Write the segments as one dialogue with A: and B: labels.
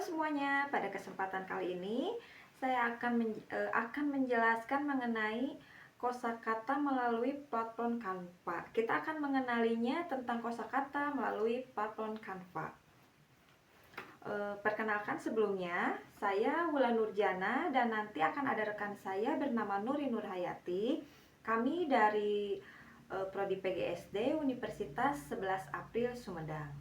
A: semuanya, pada kesempatan kali ini saya akan menjelaskan mengenai kosakata melalui platform Canva. Kita akan mengenalinya tentang kosakata melalui platform Canva. Perkenalkan sebelumnya, saya Wulan Nurjana dan nanti akan ada rekan saya bernama Nuri Nurhayati. Kami dari Prodi PGSD Universitas 11 April Sumedang.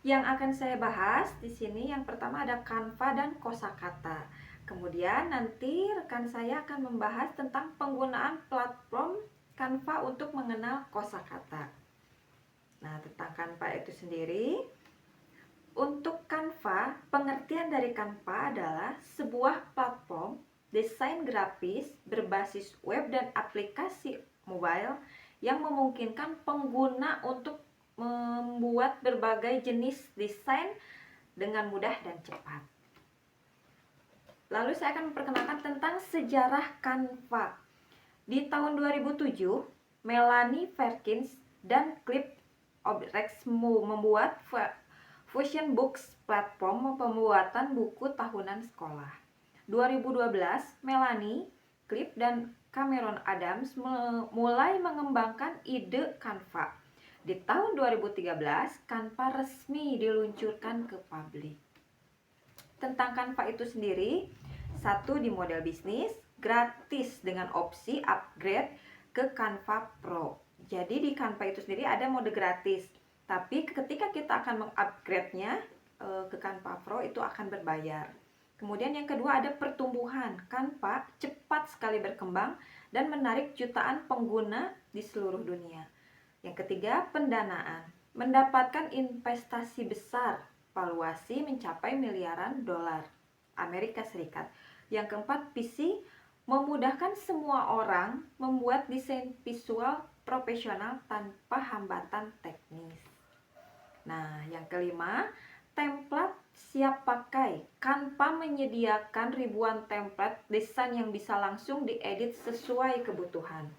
A: Yang akan saya bahas di sini yang pertama ada Canva dan kosakata. Kemudian nanti rekan saya akan membahas tentang penggunaan platform Canva untuk mengenal kosakata. Nah, tentang Canva itu sendiri, untuk Canva, pengertian dari Canva adalah sebuah platform desain grafis berbasis web dan aplikasi mobile yang memungkinkan pengguna untuk membuat berbagai jenis desain dengan mudah dan cepat. Lalu saya akan memperkenalkan tentang sejarah Canva. Di tahun 2007, Melanie Perkins dan Cliff Obrecht membuat Fusion Books, platform pembuatan buku tahunan sekolah. 2012, Melanie, Cliff, dan Cameron Adams mulai mengembangkan ide Canva. Di tahun 2013, Canva resmi diluncurkan ke publik. Tentang Canva itu sendiri, satu di model bisnis, gratis dengan opsi upgrade ke Canva Pro. Jadi di Canva itu sendiri ada mode gratis, tapi ketika kita akan mengupgrade-nya ke Canva Pro itu akan berbayar. Kemudian yang kedua ada pertumbuhan. Canva cepat sekali berkembang dan menarik jutaan pengguna di seluruh dunia. Yang ketiga, pendanaan. Mendapatkan investasi besar, valuasi mencapai miliaran dolar Amerika Serikat. Yang keempat, PC memudahkan semua orang membuat desain visual profesional tanpa hambatan teknis. Nah, yang kelima, template siap pakai. Canva menyediakan ribuan template desain yang bisa langsung diedit sesuai kebutuhan.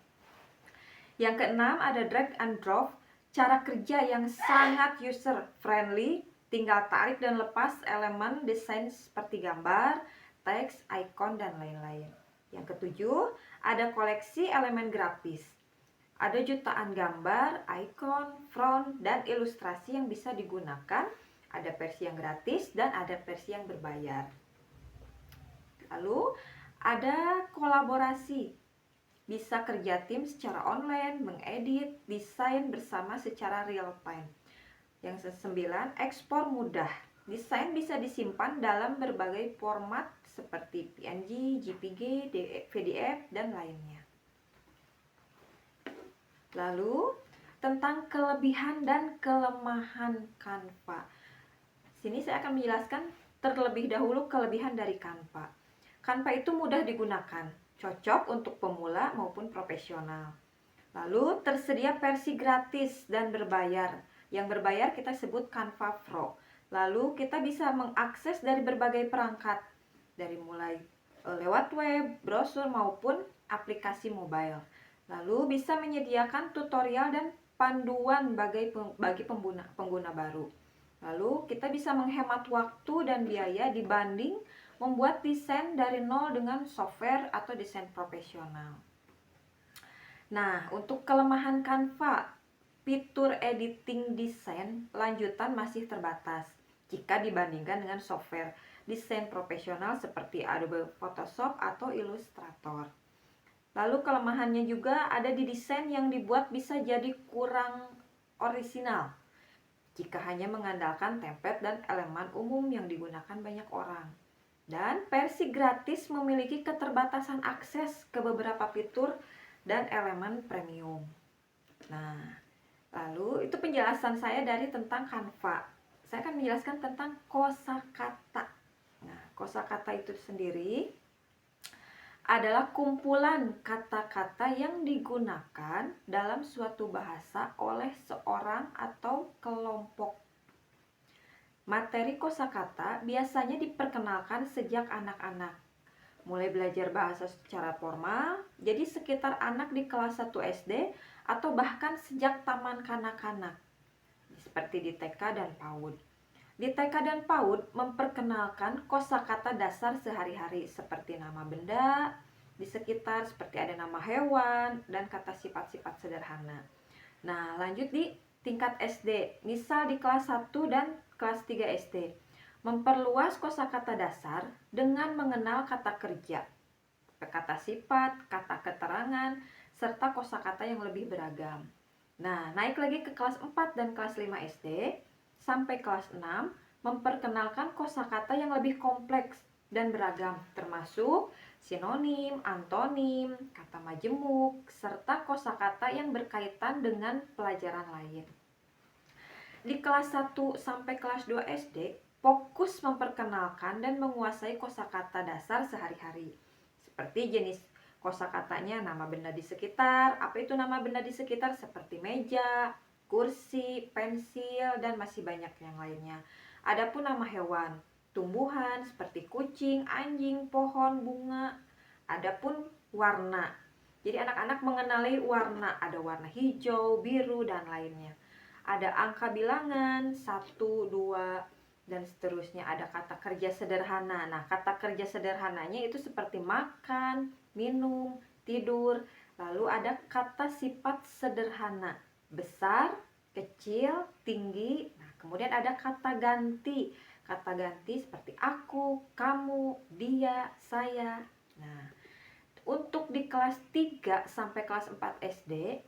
A: Yang keenam ada drag and drop, cara kerja yang sangat user friendly, tinggal tarik dan lepas elemen desain seperti gambar, teks, icon, dan lain-lain. Yang ketujuh ada koleksi elemen grafis. Ada jutaan gambar, icon, font, dan ilustrasi yang bisa digunakan. Ada versi yang gratis dan ada versi yang berbayar. Lalu ada kolaborasi. Bisa kerja tim secara online, mengedit, desain bersama secara real time. Yang kesembilan, ekspor mudah. Desain bisa disimpan dalam berbagai format seperti PNG, JPG, PDF, dan lainnya. Lalu, tentang kelebihan dan kelemahan Canva. Sini saya akan menjelaskan terlebih dahulu kelebihan dari Canva. Canva itu mudah digunakan, cocok untuk pemula maupun profesional. Lalu tersedia versi gratis dan berbayar. Yang berbayar kita sebut Canva Pro. Lalu kita bisa mengakses dari berbagai perangkat, dari mulai lewat web, brosur maupun aplikasi mobile. Lalu bisa menyediakan tutorial dan panduan bagi pengguna baru. Lalu kita bisa menghemat waktu dan biaya dibanding membuat desain dari nol dengan software atau desain profesional. Nah, untuk kelemahan Canva, fitur editing desain lanjutan masih terbatas jika dibandingkan dengan software desain profesional seperti Adobe Photoshop atau Illustrator. Lalu kelemahannya juga ada di desain yang dibuat bisa jadi kurang orisinal jika hanya mengandalkan template dan elemen umum yang digunakan banyak orang. Dan versi gratis memiliki keterbatasan akses ke beberapa fitur dan elemen premium. Nah, lalu itu penjelasan saya dari tentang Canva. Saya akan menjelaskan tentang kosakata. Nah, kosakata itu sendiri adalah kumpulan kata-kata yang digunakan dalam suatu bahasa oleh seorang atau kelompok. Materi kosakata biasanya diperkenalkan sejak anak-anak mulai belajar bahasa secara formal, jadi sekitar anak di kelas 1 SD atau bahkan sejak taman kanak-kanak seperti di TK dan PAUD. Di TK dan PAUD memperkenalkan kosakata dasar sehari-hari seperti nama benda di sekitar, seperti ada nama hewan, dan kata sifat-sifat sederhana. Nah, lanjut di tingkat SD, misal di kelas 1 dan kelas 3 SD. Memperluas kosakata dasar dengan mengenal kata kerja, kata sifat, kata keterangan, serta kosakata yang lebih beragam. Nah, naik lagi ke kelas 4 dan kelas 5 SD sampai kelas 6 memperkenalkan kosakata yang lebih kompleks dan beragam, termasuk sinonim, antonim, kata majemuk, serta kosakata yang berkaitan dengan pelajaran lain. Di kelas 1 sampai kelas 2 SD, fokus memperkenalkan dan menguasai kosakata dasar sehari-hari. Seperti jenis kosakatanya, nama benda di sekitar. Apa itu nama benda di sekitar? Seperti meja, kursi, pensil, dan masih banyak yang lainnya. Adapun nama hewan, tumbuhan seperti kucing, anjing, pohon, bunga. Adapun warna, jadi anak-anak mengenali warna, ada warna hijau, biru, dan lainnya. Ada angka bilangan 1, 2, dan seterusnya. Ada kata kerja sederhana. Nah, kata kerja sederhananya itu seperti makan, minum, tidur. Lalu ada kata sifat sederhana, besar, kecil, tinggi. Nah, kemudian ada kata ganti. Kata ganti seperti aku, kamu, dia, saya. Nah, untuk di kelas 3 sampai kelas 4 SD,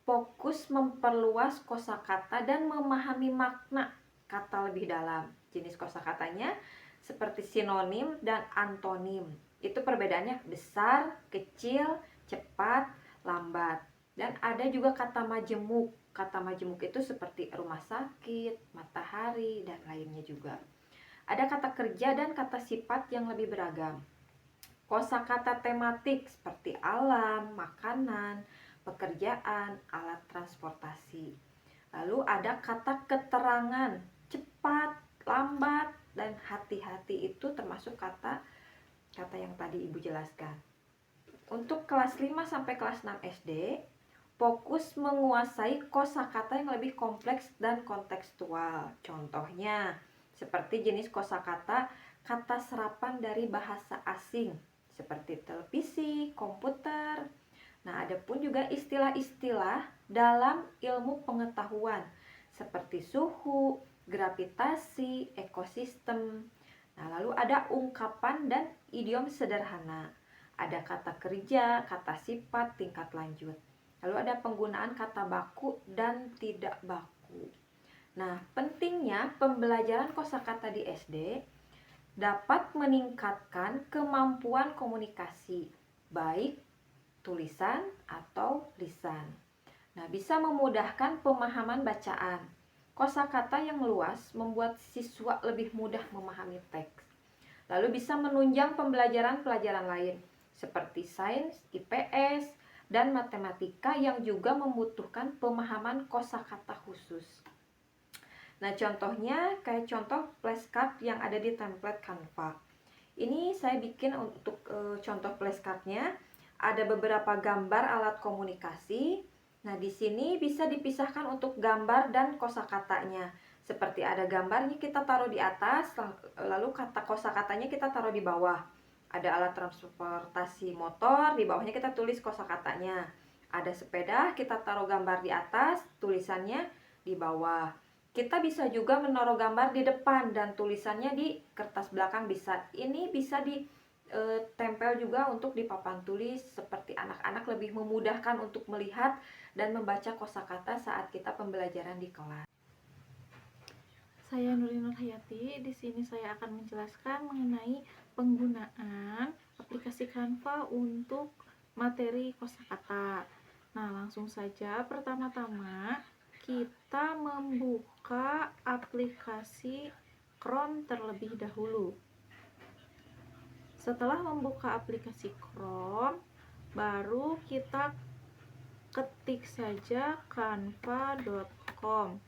A: fokus memperluas kosakata dan memahami makna kata lebih dalam. Jenis kosakatanya seperti sinonim dan antonim. Itu perbedaannya besar, kecil, cepat, lambat. Dan ada juga kata majemuk. Kata majemuk itu seperti rumah sakit, matahari, dan lainnya juga. Ada kata kerja dan kata sifat yang lebih beragam. Kosakata tematik seperti alam, makanan, pekerjaan, alat transportasi. Lalu ada kata keterangan, cepat, lambat, dan hati-hati. Itu termasuk kata yang tadi Ibu jelaskan. Untuk kelas 5 sampai kelas 6 SD, fokus menguasai kosakata yang lebih kompleks dan kontekstual. Contohnya, seperti jenis kosakata kata serapan dari bahasa asing, seperti televisi, komputer. Nah, ada pun juga istilah-istilah dalam ilmu pengetahuan seperti suhu, gravitasi, ekosistem. Nah, lalu ada ungkapan dan idiom sederhana. Ada kata kerja, kata sifat, tingkat lanjut. Lalu ada penggunaan kata baku dan tidak baku. Nah, pentingnya pembelajaran kosakata di SD dapat meningkatkan kemampuan komunikasi, baik tulisan atau lisan. Nah, bisa memudahkan pemahaman bacaan. Kosakata yang luas membuat siswa lebih mudah memahami teks. Lalu bisa menunjang pembelajaran-pelajaran lain seperti sains, IPS, dan matematika yang juga membutuhkan pemahaman kosakata khusus. Nah, contohnya kayak contoh flashcard yang ada di template Canva. Ini saya bikin untuk contoh flashcardnya. Ada beberapa gambar alat komunikasi. Nah, di sini bisa dipisahkan untuk gambar dan kosakatanya. Seperti ada gambarnya kita taruh di atas, lalu kata kosakatanya kita taruh di bawah. Ada alat transportasi motor, di bawahnya kita tulis kosakatanya. Ada sepeda, kita taruh gambar di atas, tulisannya di bawah. Kita bisa juga menaruh gambar di depan dan tulisannya di kertas belakang bisa. Ini bisa ditempel juga untuk di papan tulis seperti anak-anak lebih memudahkan untuk melihat dan membaca kosakata saat kita pembelajaran di kelas.
B: Saya Nuri Nur Hayati. Di sini saya akan menjelaskan mengenai penggunaan aplikasi Canva untuk materi kosakata. Nah, langsung saja pertama-tama kita membuka aplikasi Chrome terlebih dahulu. Setelah membuka aplikasi Chrome, baru kita ketik saja canva.com.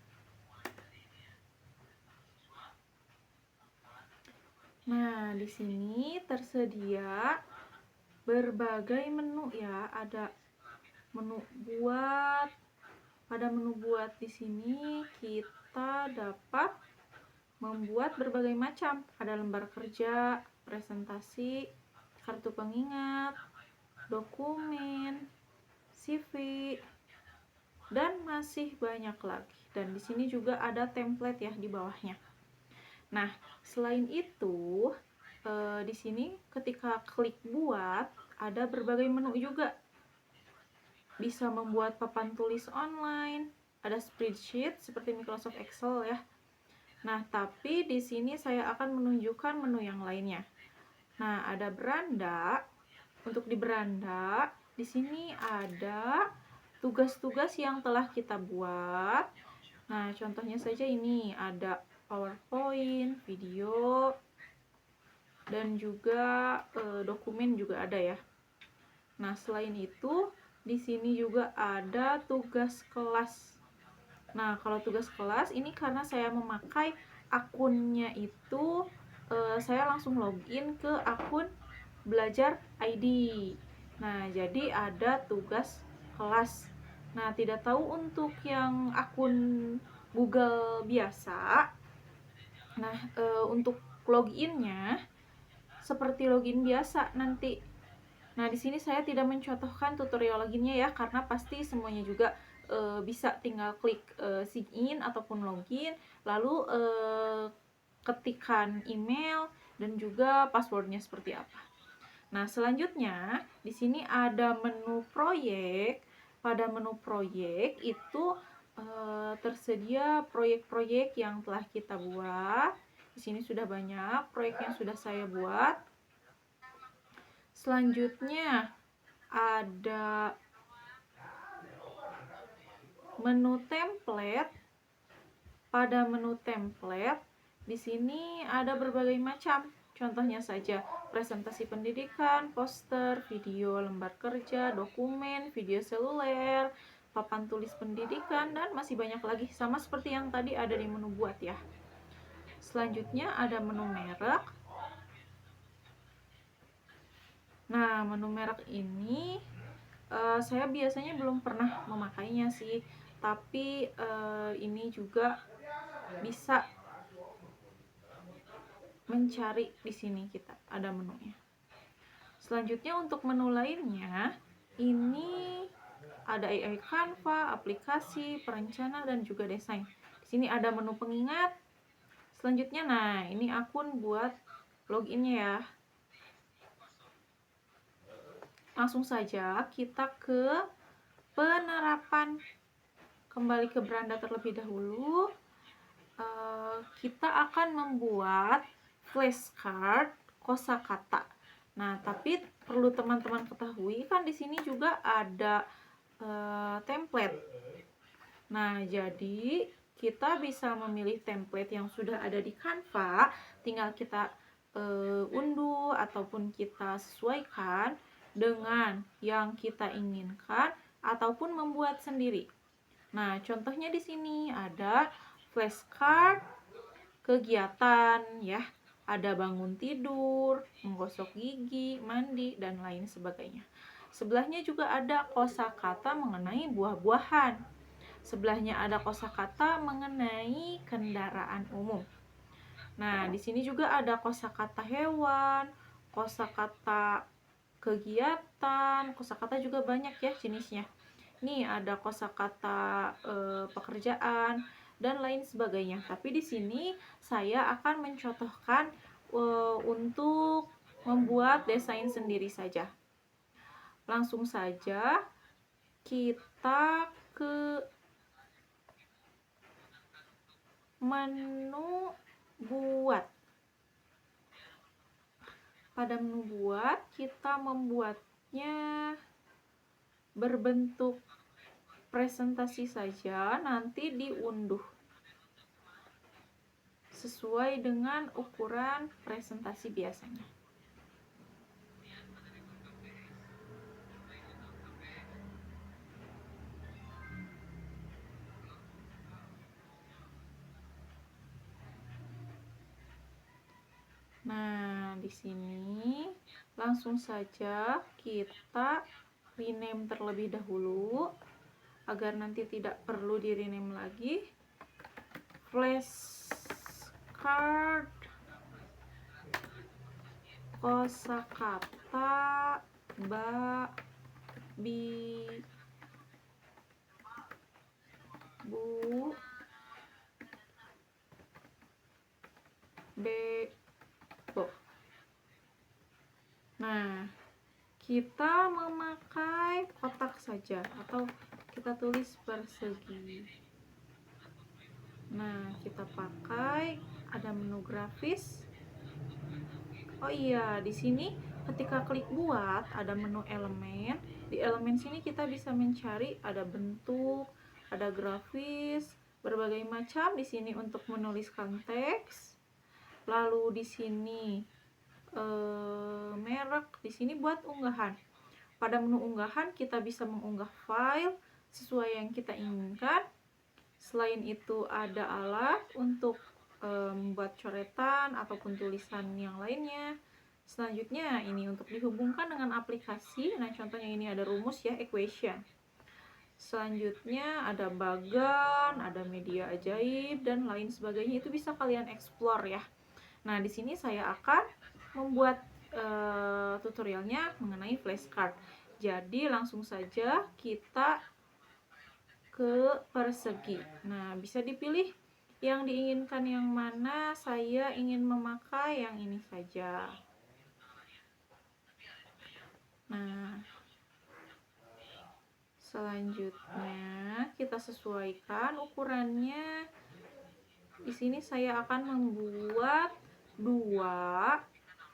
B: Nah, di sini tersedia berbagai menu ya. Ada menu buat. Pada menu buat di sini kita dapat membuat berbagai macam. Ada lembar kerja, presentasi, kartu pengingat, dokumen, CV, dan masih banyak lagi. Dan di sini juga ada template ya di bawahnya. Nah, selain itu, di sini ketika klik buat, ada berbagai menu juga. Bisa membuat papan tulis online, ada spreadsheet seperti Microsoft Excel ya. Nah, tapi di sini saya akan menunjukkan menu yang lainnya. Nah, ada beranda. Untuk di beranda, di sini ada tugas-tugas yang telah kita buat. Nah, contohnya saja ini ada PowerPoint, video, dan juga dokumen juga ada ya. Nah, selain itu, di sini juga ada tugas kelas. Nah, kalau tugas kelas ini karena saya memakai akunnya itu, saya langsung login ke akun Belajar ID. Nah, jadi ada tugas kelas. Nah, tidak tahu untuk yang akun Google biasa. Nah, untuk loginnya seperti login biasa nanti. Nah, di sini saya tidak mencontohkan tutorial loginnya ya, karena pasti semuanya juga bisa tinggal klik sign in ataupun login, lalu ketikkan email dan juga passwordnya seperti apa. Nah, selanjutnya di sini ada menu proyek. Pada menu proyek itu tersedia proyek-proyek yang telah kita buat. Di sini sudah banyak proyek yang sudah saya buat. Selanjutnya ada menu template. Pada menu template di sini ada berbagai macam. Contohnya saja presentasi pendidikan, poster, video lembar kerja, dokumen, video seluler, papan tulis pendidikan, dan masih banyak lagi. Sama seperti yang tadi ada di menu buat ya. Selanjutnya ada menu merek. Nah, menu merek ini saya biasanya belum pernah memakainya sih, tapi ini juga bisa mencari di sini, kita ada menunya. Selanjutnya untuk menu lainnya, ini ada AI Canva, aplikasi, perencana, dan juga desain. Di sini ada menu pengingat. Selanjutnya, nah ini akun buat loginnya ya. Langsung saja kita ke penerapan. Kembali ke beranda terlebih dahulu. Kita akan membuat flashcard kosakata. Nah, tapi perlu teman-teman ketahui kan di sini juga ada template. Nah, jadi kita bisa memilih template yang sudah ada di Canva, tinggal kita unduh ataupun kita sesuaikan dengan yang kita inginkan ataupun membuat sendiri. Nah, contohnya di sini ada flashcard kegiatan ya. Ada bangun tidur, menggosok gigi, mandi, dan lain sebagainya. Sebelahnya juga ada kosakata mengenai buah-buahan. Sebelahnya ada kosakata mengenai kendaraan umum. Nah, di sini juga ada kosakata hewan, kosakata kegiatan, kosakata juga banyak ya jenisnya. Nih ada kosakata pekerjaan dan lain sebagainya. Tapi di sini saya akan mencontohkan untuk membuat desain sendiri saja. Langsung saja kita ke menu buat. Pada menu buat kita membuatnya berbentuk presentasi saja, nanti diunduh sesuai dengan ukuran presentasi biasanya. Nah, di sini langsung saja kita rename terlebih dahulu agar nanti tidak perlu di rename lagi. Flashcard card, kosakata bi, bu, bo. Nah, kita memakai kotak saja atau kita tulis persegi. Nah, kita pakai ada menu grafis. Oh iya, di sini ketika klik buat ada menu elemen. Di elemen sini kita bisa mencari ada bentuk, ada grafis, berbagai macam. Di sini untuk menuliskan teks. Lalu di sini merek, di sini buat unggahan. Pada menu unggahan kita bisa mengunggah file sesuai yang kita inginkan. Selain itu ada alat untuk membuat coretan ataupun tulisan yang lainnya. Selanjutnya ini untuk dihubungkan dengan aplikasi. Nah, contohnya ini ada rumus ya, equation. Selanjutnya ada bagan, ada media ajaib dan lain sebagainya. Itu bisa kalian explore ya. Nah, di sini saya akan membuat tutorialnya mengenai flashcard. Jadi langsung saja kita ke persegi. Nah, bisa dipilih yang diinginkan yang mana. Saya ingin memakai yang ini saja. Nah, selanjutnya kita sesuaikan ukurannya. Di sini saya akan membuat 2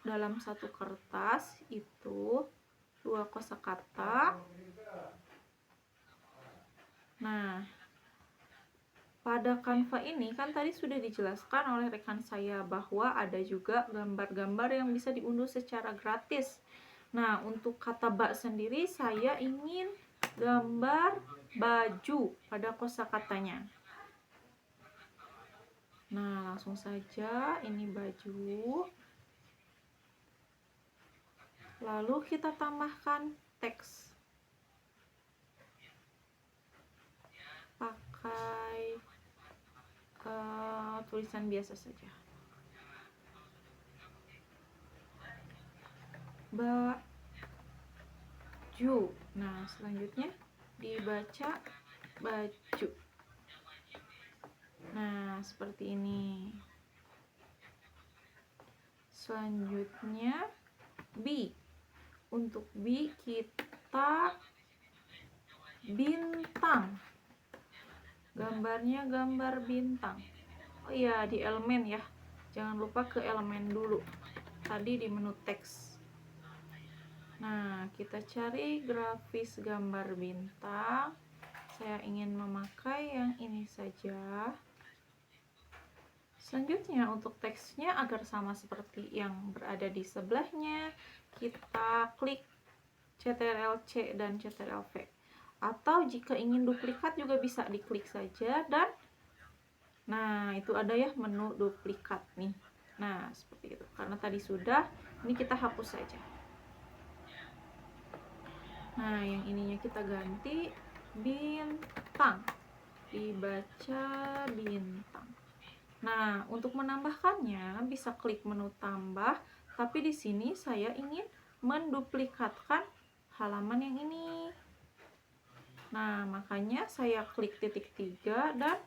B: dalam satu kertas, itu 2 kosakata. Nah, pada Canva ini kan tadi sudah dijelaskan oleh rekan saya bahwa ada juga gambar-gambar yang bisa diunduh secara gratis. Nah, untuk kata bak sendiri saya ingin gambar baju pada kosakatanya. Nah, langsung saja ini baju. Lalu kita tambahkan teks. Pakai tulisan biasa saja. Baju. Nah, selanjutnya dibaca baju. Nah, seperti ini. Selanjutnya B. Untuk B kita bintang. Gambarnya gambar bintang. Oh iya, di elemen ya. Jangan lupa ke elemen dulu. Tadi di menu teks. Nah, kita cari grafis gambar bintang. Saya ingin memakai yang ini saja. Selanjutnya untuk teksnya agar sama seperti yang berada di sebelahnya, kita klik CTRL-C dan CTRL-V. Atau jika ingin duplikat juga bisa diklik saja dan nah, itu ada ya menu duplikat nih. Nah, seperti itu. Karena tadi sudah, ini kita hapus saja. Nah, yang ininya kita ganti bintang. Dibaca bintang. Nah, untuk menambahkannya bisa klik menu tambah, tapi di sini saya ingin menduplikatkan halaman yang ini. Nah, makanya saya klik titik 3 dan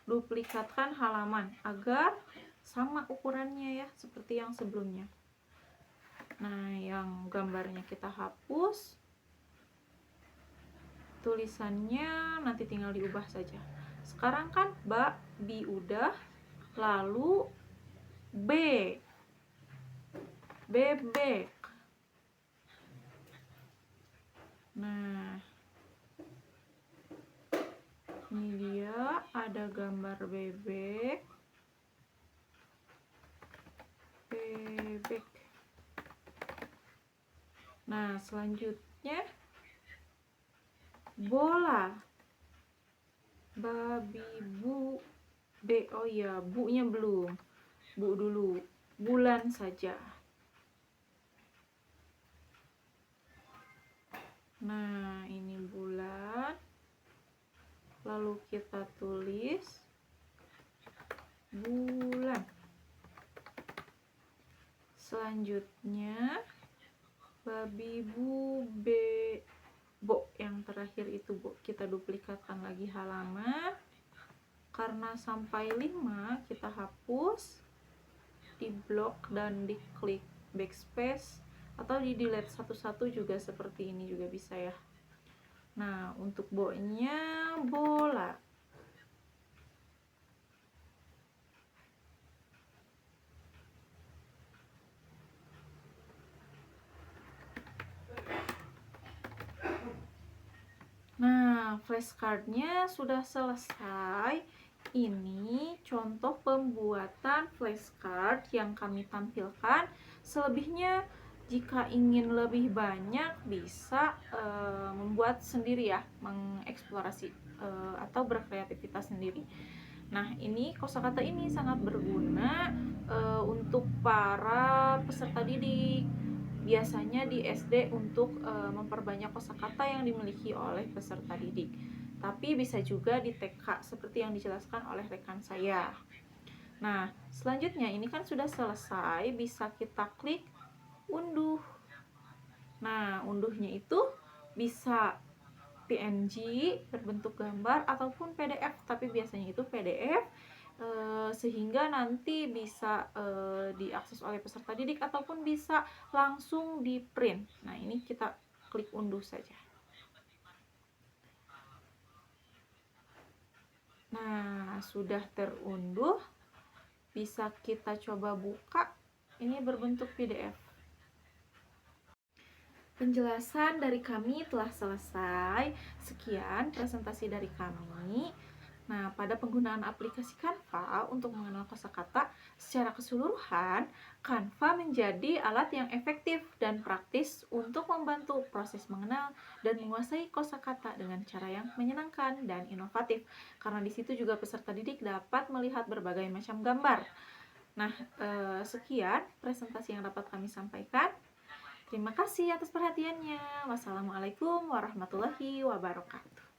B: duplikatkan halaman agar sama ukurannya ya, seperti yang sebelumnya. Nah, yang gambarnya kita hapus. Tulisannya nanti tinggal diubah saja. Sekarang kan bi udah, lalu bebek. Nah, ini dia ada gambar bebek. Nah, selanjutnya bola. Babi, bu, oh ya, bu-nya belum. Bu dulu. Bulan saja. Nah, ini bulan. Lalu kita tulis bulan. Selanjutnya babi bube bo, yang terakhir itu bo, kita duplikatkan lagi halaman. Karena sampai 5 kita hapus, di blok dan diklik backspace, atau di delete satu-satu juga seperti ini juga bisa ya. Nah, untuk bo-nya bola. Nah, flashcardnya sudah selesai. Ini contoh pembuatan flashcard yang kami tampilkan. Selebihnya jika ingin lebih banyak bisa membuat sendiri ya, mengeksplorasi atau berkreativitas sendiri. Nah, ini kosakata ini sangat berguna untuk para peserta didik. Biasanya di SD untuk memperbanyak kosakata yang dimiliki oleh peserta didik. Tapi bisa juga di TK seperti yang dijelaskan oleh rekan saya. Nah, selanjutnya ini kan sudah selesai, bisa kita klik unduh. Nah, unduhnya itu bisa PNG berbentuk gambar ataupun PDF, tapi biasanya itu PDF sehingga nanti bisa diakses oleh peserta didik ataupun bisa langsung di print. Nah, ini kita klik unduh saja. Nah, sudah terunduh, bisa kita coba buka. Ini berbentuk PDF. Penjelasan dari kami telah selesai. Sekian presentasi dari kami. Nah, pada penggunaan aplikasi Canva untuk mengenal kosakata secara keseluruhan, Canva menjadi alat yang efektif dan praktis untuk membantu proses mengenal dan menguasai kosakata dengan cara yang menyenangkan dan inovatif. Karena di situ juga peserta didik dapat melihat berbagai macam gambar. Nah, sekian presentasi yang dapat kami sampaikan. Terima kasih atas perhatiannya. Wassalamualaikum warahmatullahi wabarakatuh.